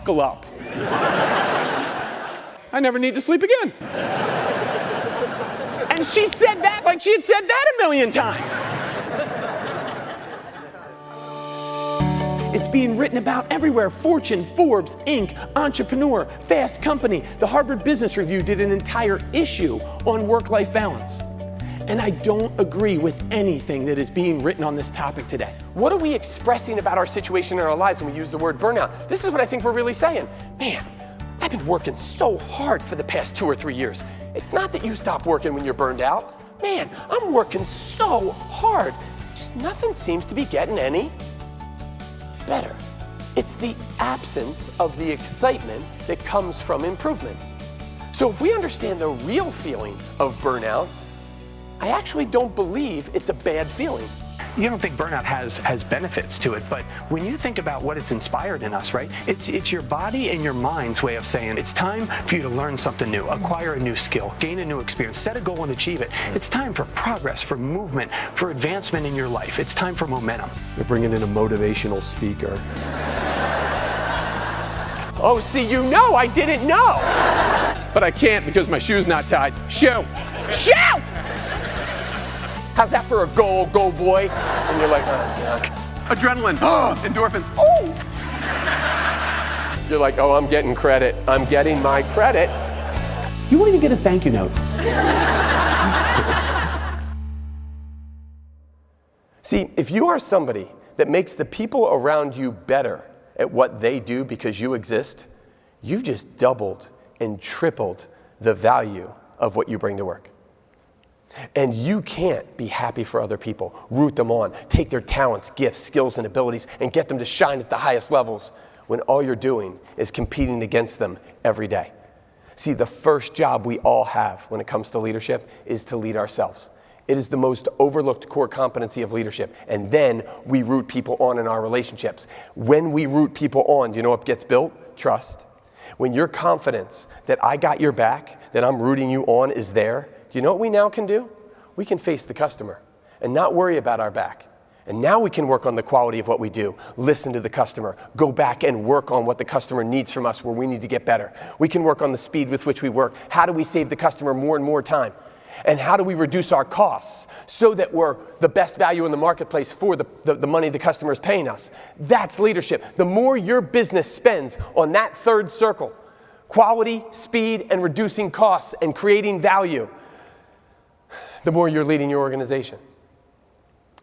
buckle up. I never need to sleep again. And she said that like she had said that a million times. It's being written about everywhere. Fortune, Forbes, Inc., Entrepreneur, Fast Company. The Harvard Business Review did an entire issue on work-life balance. And I don't agree with anything that is being written on this topic today. What are we expressing about our situation in our lives when we use the word burnout? This is what I think we're really saying. Man, I've been working so hard for the past 2 or 3 years. It's not that you stop working when you're burned out. Man, I'm working so hard. Just nothing seems to be getting any better. It's the absence of the excitement that comes from improvement. So if we understand the real feeling of burnout, I actually don't believe it's a bad feeling. You don't think burnout has benefits to it, but when you think about what it's inspired in us, right? It's your body and your mind's way of saying it's time for you to learn something new, acquire a new skill, gain a new experience, set a goal and achieve it. It's time for progress, for movement, for advancement in your life. It's time for momentum. They're bringing in a motivational speaker. Oh, see, you know I didn't know. But I can't because my shoe's not tied. Shoe! Shoe! How's that for a goal, go boy? And you're like, oh, God. Adrenaline, endorphins, oh! You're like, oh, I'm getting credit. I'm getting my credit. You won't even get a thank you note. See, if you are somebody that makes the people around you better at what they do because you exist, you've just doubled and tripled the value of what you bring to work. And you can't be happy for other people, root them on, take their talents, gifts, skills, and abilities, and get them to shine at the highest levels when all you're doing is competing against them every day. See, the first job we all have when it comes to leadership is to lead ourselves. It is the most overlooked core competency of leadership. And then we root people on in our relationships. When we root people on, do you know what gets built? Trust. When your confidence that I got your back, that I'm rooting you on is there, do you know what we now can do? We can face the customer and not worry about our back. And now we can work on the quality of what we do, listen to the customer, go back and work on what the customer needs from us where we need to get better. We can work on the speed with which we work. How do we save the customer more and more time? And how do we reduce our costs so that we're the best value in the marketplace for the money the customer is paying us? That's leadership. The more your business spends on that third circle, quality, speed, and reducing costs and creating value, the more you're leading your organization.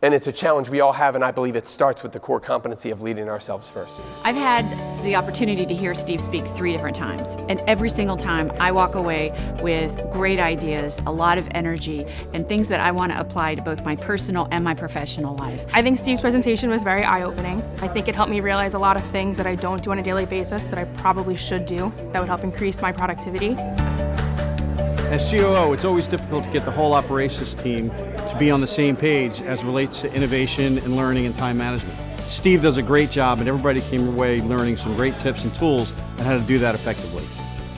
And it's a challenge we all have, and I believe it starts with the core competency of leading ourselves first. I've had the opportunity to hear Steve speak 3 different times, and every single time I walk away with great ideas, a lot of energy, and things that I want to apply to both my personal and my professional life. I think Steve's presentation was very eye-opening. I think it helped me realize a lot of things that I don't do on a daily basis that I probably should do that would help increase my productivity. As COO, it's always difficult to get the whole operations team to be on the same page as relates to innovation and learning and time management. Steve does a great job, and everybody came away learning some great tips and tools on how to do that effectively.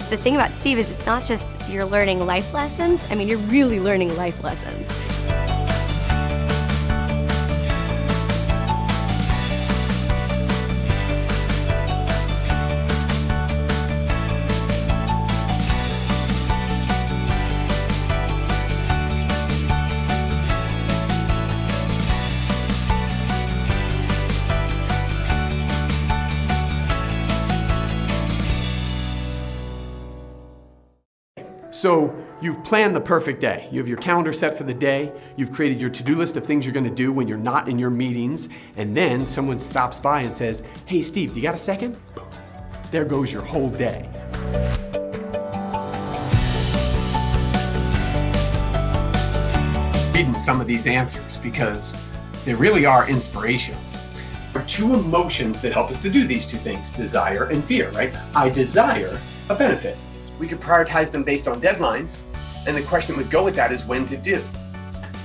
The thing about Steve is it's not just you're learning life lessons. I mean, you're really learning life lessons. So you've planned the perfect day. You have your calendar set for the day. You've created your to-do list of things you're going to do when you're not in your meetings. And then someone stops by and says, hey, Steve, do you got a second? There goes your whole day. Reading some of these answers because they really are inspirational. There are 2 emotions that help us to do these 2 things, desire and fear, right? I desire a benefit. We could prioritize them based on deadlines, and the question that would go with that is, when's it due?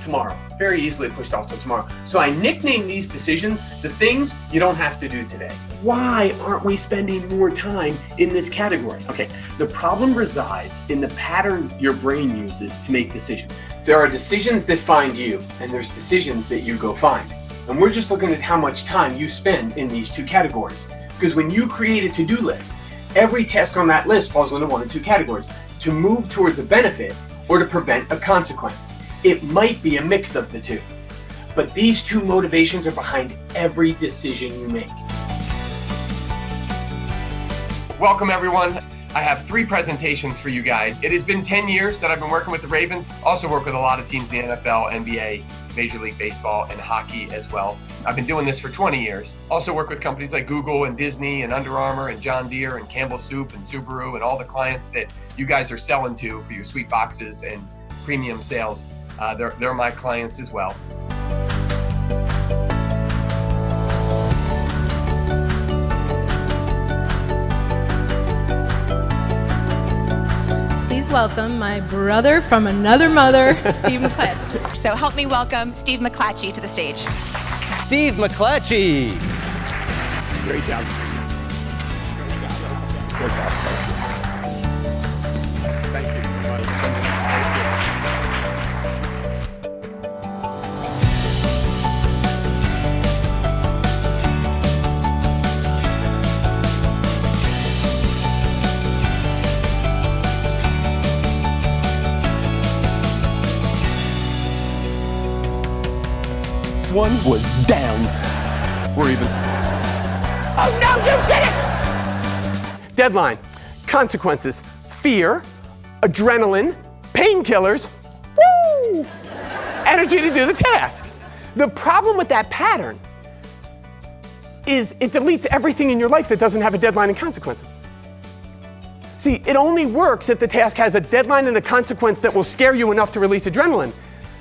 Tomorrow. Very easily pushed off till tomorrow. So I nickname these decisions the things you don't have to do today. Why aren't we spending more time in this category? Okay, the problem resides in the pattern your brain uses to make decisions. There are decisions that find you, and there's decisions that you go find. And we're just looking at how much time you spend in these 2 categories. Because when you create a to-do list, Every task on that list falls into one of two categories: to move towards a benefit or to prevent a consequence. It might be a mix of the two, but these two motivations are behind every decision you make. Welcome, everyone. I have 3 presentations for you guys. It has been 10 years that I've been working with the Ravens. Also work with a lot of teams in the NFL, NBA, Major League Baseball, and hockey as well. I've been doing this for 20 years. Also work with companies like Google and Disney and Under Armour and John Deere and Campbell Soup and Subaru and all the clients that you guys are selling to for your sweet boxes and premium sales. They're my clients as well. Please welcome my brother from another mother, Steve McClatchy. So help me welcome Steve McClatchy to the stage. Steve McClatchy. Great job. Great job. Thank you so much. One was down. We're even. Oh no, you did it! Deadline, consequences, fear, adrenaline, painkillers, woo! Energy to do the task. The problem with that pattern is it deletes everything in your life that doesn't have a deadline and consequences. See, it only works if the task has a deadline and a consequence that will scare you enough to release adrenaline.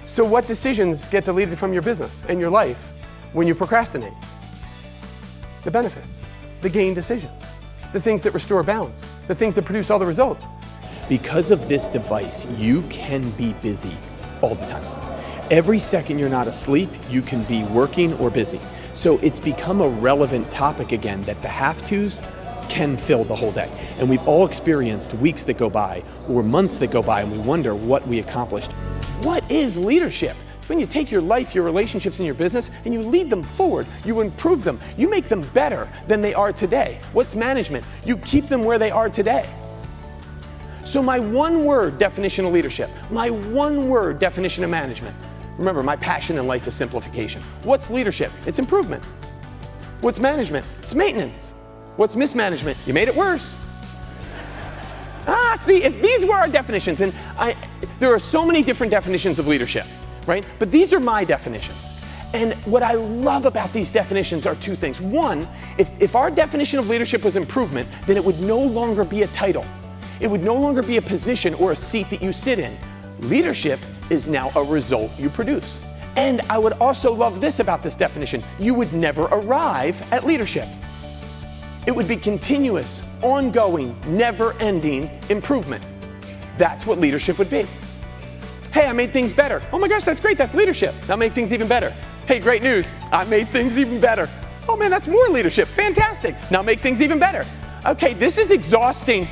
So what decisions get deleted from your business and your life when you procrastinate? The benefits, the gain decisions, the things that restore balance, the things that produce all the results. Because of this device, you can be busy all the time. Every second you're not asleep, you can be working or busy. So it's become a relevant topic again that the have-tos can fill the whole day. And we've all experienced weeks that go by or months that go by and we wonder what we accomplished. What is leadership? It's when you take your life, your relationships, and your business, and you lead them forward. You improve them. You make them better than they are today. What's management? You keep them where they are today. So my one-word definition of leadership, my one-word definition of management. Remember, my passion in life is simplification. What's leadership? It's improvement. What's management? It's maintenance. What's mismanagement? You made it worse. See, if these were our definitions, and there are so many different definitions of leadership, right? But these are my definitions. And what I love about these definitions are 2 things. One, if our definition of leadership was improvement, then it would no longer be a title. It would no longer be a position or a seat that you sit in. Leadership is now a result you produce. And I would also love this about this definition. You would never arrive at leadership. It would be continuous, ongoing, never-ending improvement. That's what leadership would be. Hey, I made things better. Oh my gosh, that's great, that's leadership. Now make things even better. Hey, great news, I made things even better. Oh man, that's more leadership, fantastic. Now make things even better. Okay, this is exhausting.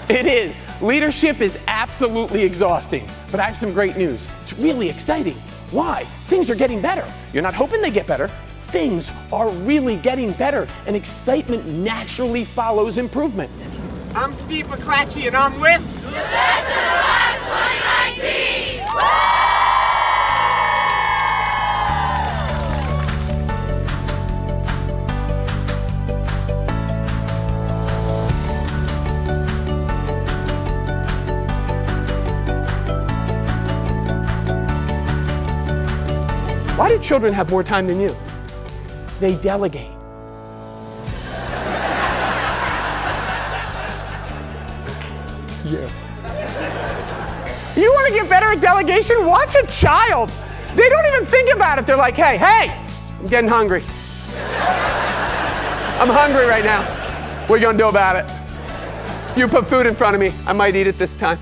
It is. Leadership is absolutely exhausting. But I have some great news. It's really exciting. Why? Things are getting better. You're not hoping they get better. Things are really getting better, and excitement naturally follows improvement. I'm Steve McClatchy, and I'm with the Best of the Class 2019! Why do children have more time than you? They delegate. Yeah. You want to get better at delegation? Watch a child. They don't even think about it. They're like, hey, I'm getting hungry. I'm hungry right now. What are you going to do about it? If you put food in front of me, I might eat it this time.